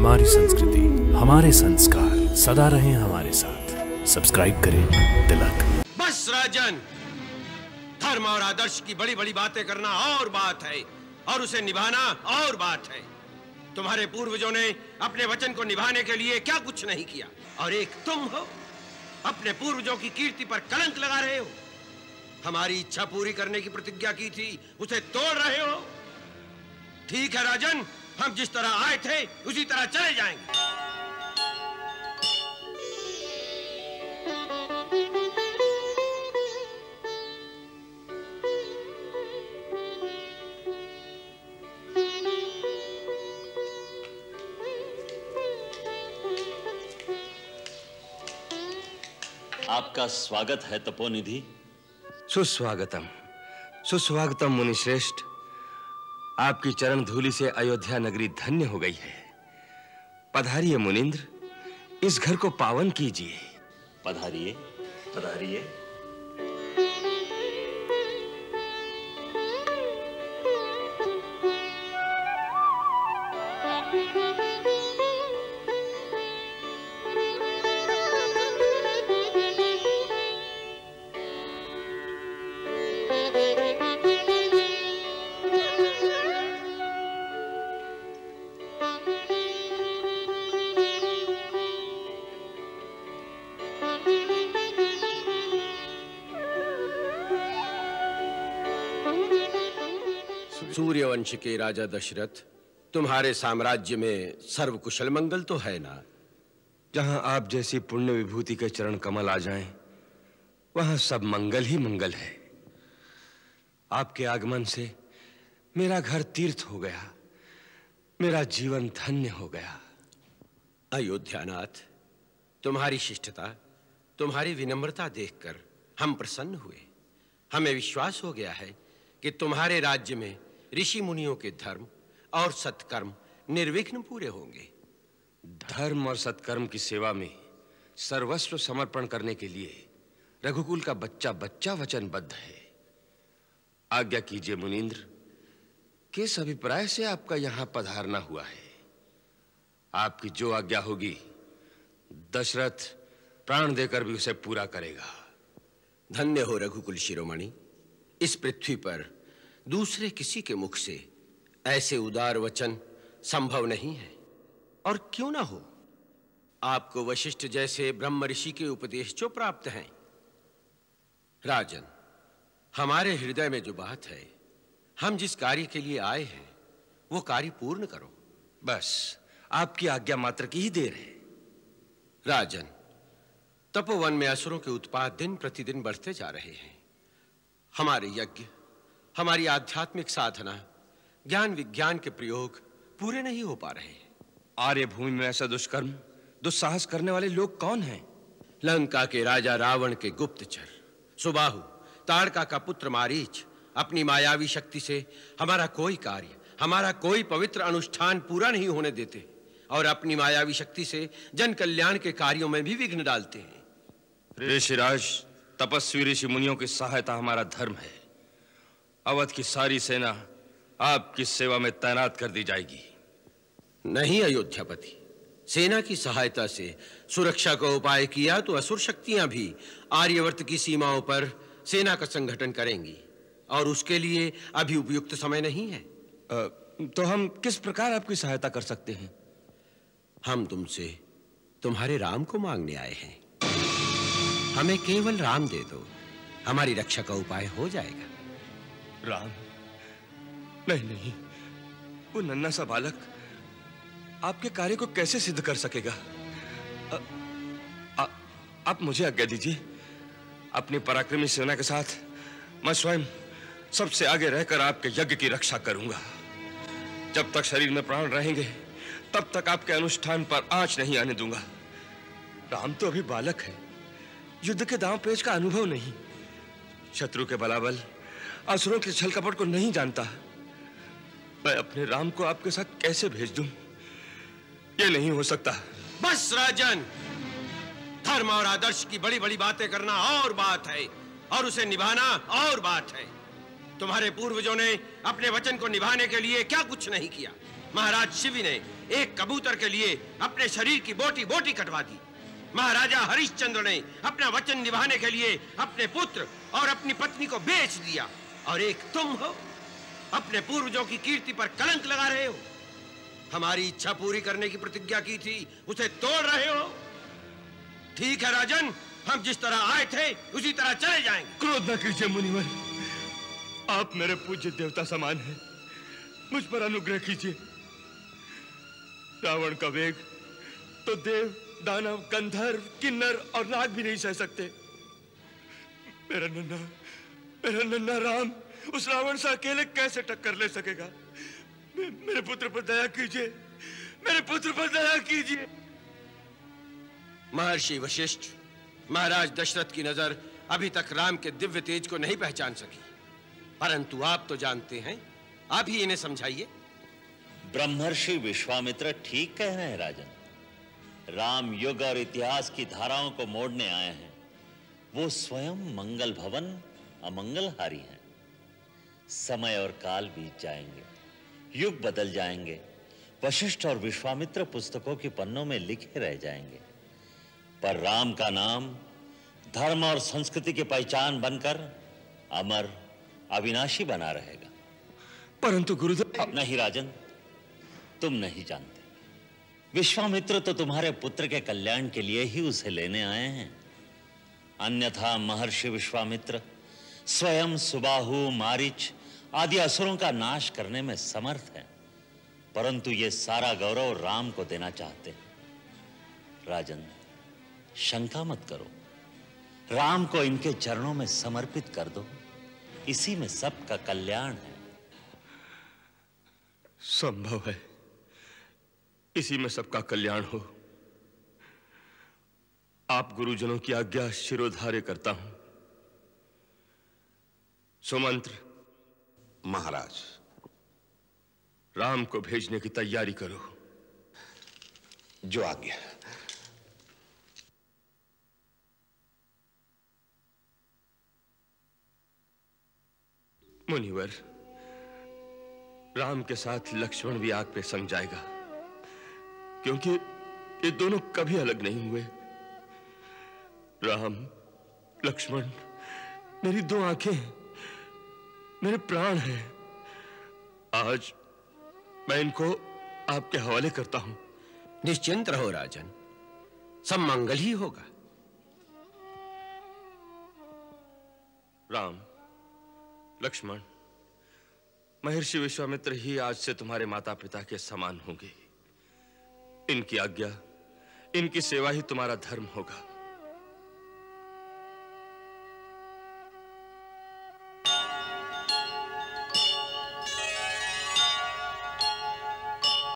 हमारी संस्कृति, हमारे संस्कार सदा रहें हमारे साथ। सब्सक्राइब करें तिलक। बस राजन, धर्म और आदर्श की बड़ी बड़ी बातें करना और बात है, और उसे निभाना और बात है। तुम्हारे पूर्वजों ने अपने वचन को निभाने के लिए क्या कुछ नहीं किया, और एक तुम हो, अपने पूर्वजों की कीर्ति पर कलंक लगा रहे हो। हमारी इच्छा पूरी करने की प्रतिज्ञा की थी, उसे तोड़ रहे हो। ठीक है राजन, हम जिस तरह आए थे उसी तरह चले जाएंगे। आपका स्वागत है तपोनिधि। सुस्वागतम, सुस्वागतम मुनिश्रेष्ठ। आपकी चरण धूलि से अयोध्या नगरी धन्य हो गई है। पधारिए मुनिंद्र, इस घर को पावन कीजिए। पधारिए, पधारिए। सूर्यवंश के राजा दशरथ, तुम्हारे साम्राज्य में सर्व कुशल मंगल तो है ना? जहां आप जैसी पुण्य विभूति के चरण कमल आ जाएं, वहां सब मंगल ही मंगल है। आपके आगमन से मेरा घर तीर्थ हो गया, मेरा जीवन धन्य हो गया। अयोध्यानाथ, तुम्हारी शिष्टता, तुम्हारी विनम्रता देखकर हम प्रसन्न हुए। हमें विश्वास हो गया है कि तुम्हारे राज्य में ऋषि मुनियों के धर्म और सत्कर्म निर्विघ्न पूरे होंगे। धर्म और सत्कर्म की सेवा में सर्वस्व समर्पण करने के लिए रघुकुल का बच्चा बच्चा वचनबद्ध है। आज्ञा कीजिए मुनीन्द्र, किस अभिप्राय से आपका यहां पधारना हुआ है? आपकी जो आज्ञा होगी, दशरथ प्राण देकर भी उसे पूरा करेगा। धन्य हो रघुकुल शिरोमणि। इस पृथ्वी पर दूसरे किसी के मुख से ऐसे उदार वचन संभव नहीं है, और क्यों ना हो। आपको वशिष्ठ जैसे ब्रह्म ऋषि के उपदेश जो प्राप्त हैं। राजन, हमारे हृदय में जो बात है, हम जिस कार्य के लिए आए हैं वो कार्य पूर्ण करो। बस आपकी आज्ञा मात्र की ही देर है। राजन, तपोवन में असुरों के उत्पात दिन प्रतिदिन बढ़ते जा रहे हैं। हमारे यज्ञ, हमारी आध्यात्मिक साधना, ज्ञान विज्ञान के प्रयोग पूरे नहीं हो पा रहे। आर्य भूमि में ऐसा दुष्कर्म, दुस्साहस करने वाले लोग कौन हैं? लंका के राजा रावण के गुप्तचर सुबाहु, ताड़का का पुत्र मारीच अपनी मायावी शक्ति से हमारा कोई कार्य, हमारा कोई पवित्र अनुष्ठान पूरा नहीं होने देते, और अपनी मायावी शक्ति से जन कल्याण के कार्यों में भी विघ्न डालते हैं। ऋषिराज, तपस्वी ऋषि मुनियों की सहायता हमारा धर्म है। अवध की सारी सेना आपकी सेवा में तैनात कर दी जाएगी। नहीं अयोध्यापति, सेना की सहायता से सुरक्षा का उपाय किया तो असुर शक्तियां भी आर्यवर्त की सीमाओं पर सेना का संगठन करेंगी, और उसके लिए अभी उपयुक्त समय नहीं है। तो हम किस प्रकार आपकी सहायता कर सकते हैं? हम तुमसे तुम्हारे राम को मांगने आए हैं। हमें केवल राम दे दो, हमारी रक्षा का उपाय हो जाएगा। राम? नहीं नहीं, वो नन्हा सा बालक आपके कार्य को कैसे सिद्ध कर सकेगा? आप मुझे आज्ञा दीजिए। अपनी पराक्रमी सेना के साथ मैं स्वयं सबसे आगे रहकर आपके यज्ञ की रक्षा करूंगा। जब तक शरीर में प्राण रहेंगे, तब तक आपके अनुष्ठान पर आंच नहीं आने दूंगा। राम तो अभी बालक है, युद्ध के दांव पेच का अनुभव नहीं, शत्रु के बलाबल, असुरों के छल कपट को नहीं जानता। मैं अपने राम को आपके साथ कैसे भेज दूं? ये नहीं हो सकता। बस राजन, धर्म और आदर्श की बड़ी बड़ी बातें करना और बात है, और उसे निभाना और बात है। तुम्हारे पूर्वजों ने अपने वचन को निभाने के लिए क्या कुछ नहीं किया। महाराज शिव ने एक कबूतर के लिए अपने शरीर की बोटी बोटी कटवा दी। महाराजा हरिश्चंद्र ने अपना वचन निभाने के लिए अपने पुत्र और अपनी पत्नी को बेच दिया, और एक तुम हो, अपने पूर्वजों की कीर्ति पर कलंक लगा रहे हो। हमारी इच्छा पूरी करने की प्रतिज्ञा की थी, उसे तोड़ रहे हो। ठीक है राजन, हम जिस तरह आए थे उसी तरह चले जाएंगे। क्रोध न कीजिए मुनिवर, आप मेरे पूज्य देवता समान हैं, मुझ पर अनुग्रह कीजिए। रावण का वेग तो देव, दानव, गंधर्व, किन्नर और नाग भी नहीं सह सकते। मेरा नन्हा राम उस रावण से अकेले कैसे टक्कर ले सकेगा? मेरे पुत्र पर दया कीजिए, मेरे पुत्र पर दया कीजिए। महर्षि वशिष्ठ, महाराज दशरथ की नजर अभी तक राम के दिव्य तेज को नहीं पहचान सकी, परंतु आप तो जानते हैं, आप ही इन्हें समझाइए। ब्रह्मर्षि विश्वामित्र ठीक कह रहे हैं राजन। राम युग और इतिहास की धाराओं को मोड़ने आए हैं। वो स्वयं मंगल भवन अमंगलहारी हैं। समय और काल बीत जाएंगे, युग बदल जाएंगे, वशिष्ठ और विश्वामित्र पुस्तकों के पन्नों में लिखे रह जाएंगे, पर राम का नाम धर्म और संस्कृति की पहचान बनकर अमर अविनाशी बना रहेगा। परंतु गुरुदेव। नहीं राजन, तुम नहीं जानते। विश्वामित्र तो तुम्हारे पुत्र के कल्याण के लिए ही उसे लेने आए हैं। अन्यथा महर्षि विश्वामित्र स्वयं सुबाहु, मारीच आदि असुरों का नाश करने में समर्थ हैं, परंतु ये सारा गौरव राम को देना चाहते हैं। राजन, शंका मत करो, राम को इनके चरणों में समर्पित कर दो, इसी में सबका कल्याण है। संभव है इसी में सबका कल्याण हो। आप गुरुजनों की आज्ञा शिरोधार्य करता हूं। सुमंत्र। महाराज। राम को भेजने की तैयारी करो। जो आज्ञा। मुनिवर, राम के साथ लक्ष्मण भी आग पे सम जाएगा, क्योंकि ये दोनों कभी अलग नहीं हुए। राम, लक्ष्मण मेरी दो आंखें, मेरे प्राण हैं। आज मैं इनको आपके हवाले करता हूं। निश्चिंत रहो राजन, सब मंगल ही होगा। राम, लक्ष्मण, महर्षि विश्वामित्र ही आज से तुम्हारे माता पिता के समान होंगे। इनकी आज्ञा, इनकी सेवा ही तुम्हारा धर्म होगा।